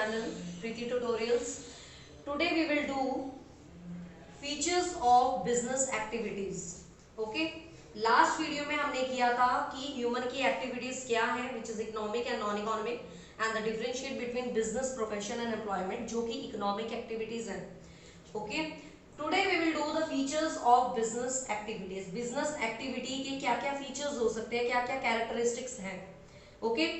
channel Preeti Tutorials. Today we will do features of business activities. Okay, last video में हमने किया था कि ह्यूमन की एक्टिविटीज क्या है, which is economic and non economic, and the differentiate between business, profession and employment, जो कि इकोनॉमिक एक्टिविटीज हैं. Okay, today we will do the features of business activities. Business activity के क्या क्या फीचर्स हो सकते हैं, क्या क्या कैरेक्टरिस्टिक्स हैं. Okay,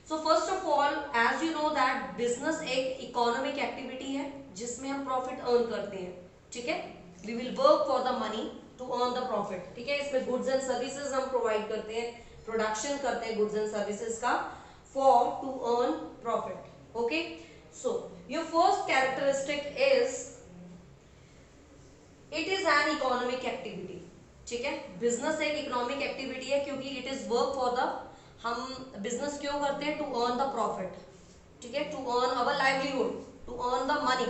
so first of all, as you know that business एक इकोनॉमिक एक्टिविटी है जिसमें हम प्रॉफिट अर्न करते हैं. ठीक है, we will work for the money to earn the profit. ठीक है, इसमें गुड्स एंड सर्विसेज हम प्रोवाइड करते हैं, प्रोडक्शन करते हैं गुड्स एंड सर्विसेज का for to earn profit. Okay, so your first characteristic is it is an economic activity. ठीक है, बिजनेस एक इकोनॉमिक एक्टिविटी है क्योंकि it is work for the, हम बिजनेस क्यों करते हैं, टू अर्न द प्रॉफिट. ठीक है, to earn our livelihood, to earn the money.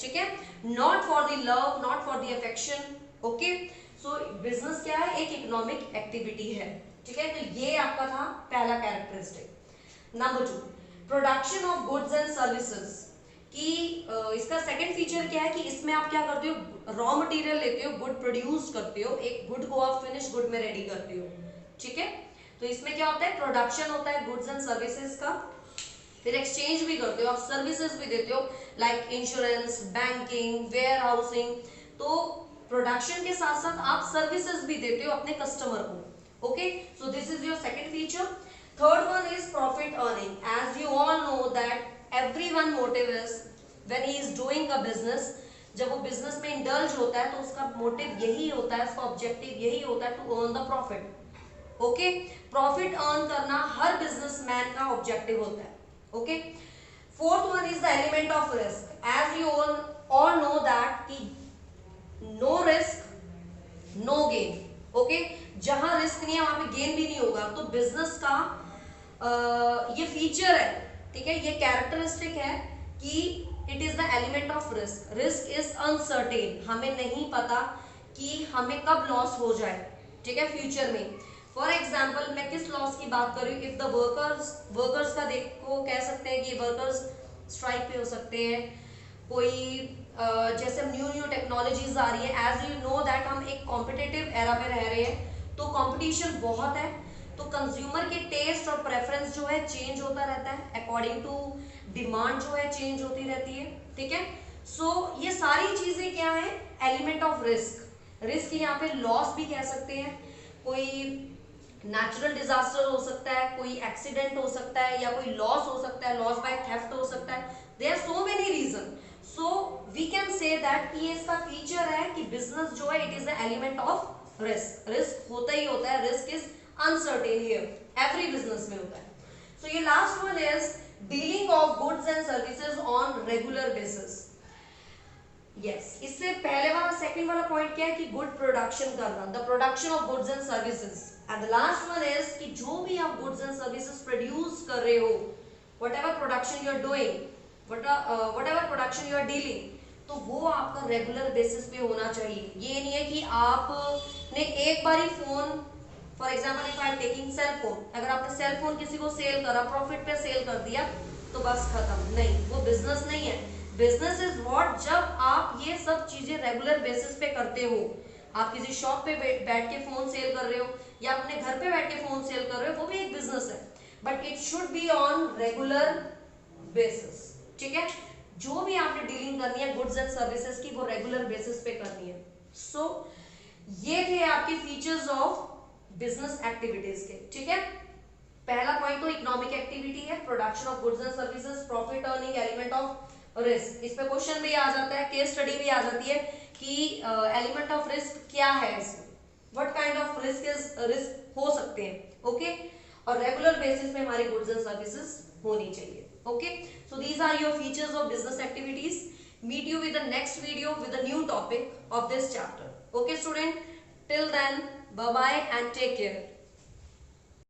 ठीक है, not for the love, not for the affection. Okay, so business क्या है, एक इकोनॉमिक एक्टिविटी है. ठीक है, तो ये आपका था पहला characteristic. Number 2, production of goods and services. कि इसका सेकंड फीचर क्या है कि इसमें आप क्या करते हो, रॉ मटेरियल लेते हो, गुड प्रोड्यूस करते हो, एक गुड को आप फिनिश गुड में रेडी करते हो. ठीक है, तो इसमें क्या होता है, प्रोडक्शन होता है गुड्स एंड सर्विसेज का, फिर एक्सचेंज भी करते हो, आप सर्विसेज भी देते हो like insurance, banking, warehousing. तो प्रोडक्शन के साथ साथ आप सर्विसेज भी देते हो अपने कस्टमर को. Okay, so this is your second feature. Third one is profit earning. As you all know that everyone motive is when he is doing a business, जब वो बिजनेस में इंडल्ज होता है तो उसका मोटिव यही होता है, उसका ऑब्जेक्टिव यही होता है, to earn the profit. Okay, profit earn करना हर बिजनेसमैन का ऑब्जेक्टिव होता है. Okay, fourth one is the element of risk. As you all know that कि no risk no gain. Okay, जहां रिस्क नहीं है वहां पे गेन भी नहीं होगा. तो बिजनेस का ये फीचर है. ठीक है, ये कैरेक्टरिस्टिक है कि it is the element of risk. Risk is uncertain, हमें नहीं पता कि हमें कब लॉस हो जाए. ठीक है, फ्यूचर में. फॉर एग्जाम्पल, मैं किस लॉस की बात कर रही हूँ, इफ द वर्कर्स का देखो, कह सकते हैं कि वर्कर्स स्ट्राइक पे हो सकते हैं. कोई जैसे न्यू टेक्नोलॉजीज आ रही है, एज यू नो दैट हम एक कॉम्पिटिटिव एरा में रह रहे हैं, तो कॉम्पिटिशन बहुत है. तो कंज्यूमर के टेस्ट और प्रेफरेंस जो है चेंज होता रहता है, अकॉर्डिंग टू डिमांड जो है चेंज होती रहती है. ठीक है, सो ये सारी चीजें क्या है, एलिमेंट ऑफ रिस्क. रिस्क यहाँ पे लॉस भी कह सकते हैं, कोई नेचुरल डिजास्टर हो सकता है, कोई एक्सीडेंट हो सकता है, या कोई लॉस हो सकता है, लॉस बाय थेफ्ट हो सकता है. There are so many reason. So we can say that कि ये इसका फीचर है कि बिजनेस जो है it is the element of risk. Risk होता ही होता है, risk is uncertain here, every business में होता है. So ये last one is dealing of goods and services on regular basis. Yes, इससे पहले वाला सेकंड वाला पॉइंट क्या है कि गुड प्रोडक्शन करना, the production of goods and services. And the last one is कि जो भी आप goods and services प्रोड्यूस कर रहे हो, whatever production you are doing, whatever production you are dealing, तो वो आपका रेगुलर बेसिस पे होना चाहिए. ये नहीं है कि आपने एक बार ही phone, for example if I am taking cell phone, अगर आपने सेल फोन किसी को सेल करा, प्रॉफिट पे सेल कर दिया, तो बस खत्म. नहीं, वो बिजनेस नहीं है. बिजनेस इज व्हाट, जब आप ये सब चीजें रेगुलर बेसिस पे करते हो. आप किसी शॉप पे बैठ के फोन सेल कर रहे हो, या अपने घर पे बैठ के फोन सेल कर रहे हो, वो भी एक बिजनेस है, but it should be on regular basis. ठीक है, जो भी आपने डीलिंग करनी है गुड्स एंड सर्विसेज की, वो रेगुलर बेसिस पे करनी है. सो ये थे आपके फीचर्स ऑफ बिजनेस एक्टिविटीज के. ठीक है, पहला पॉइंट तो इकोनॉमिक एक्टिविटी है, production of goods and services, profit earning, element of risk. इस पे क्वेश्चन भी आ जाता है, केस स्टडी भी आ जाती है कि एलिमेंट ऑफ रिस्क क्या है, इसमें व्हाट काइंड ऑफ रिस्क हो सकते हैं. ओके, और रेगुलर बेसिस पे हमारी गुड्स एंड सर्विसेज होनी चाहिए. Okay, so these are your features of business activities. Meet you with the next video with a new topic of this chapter. Okay student, till then, bye bye and take care.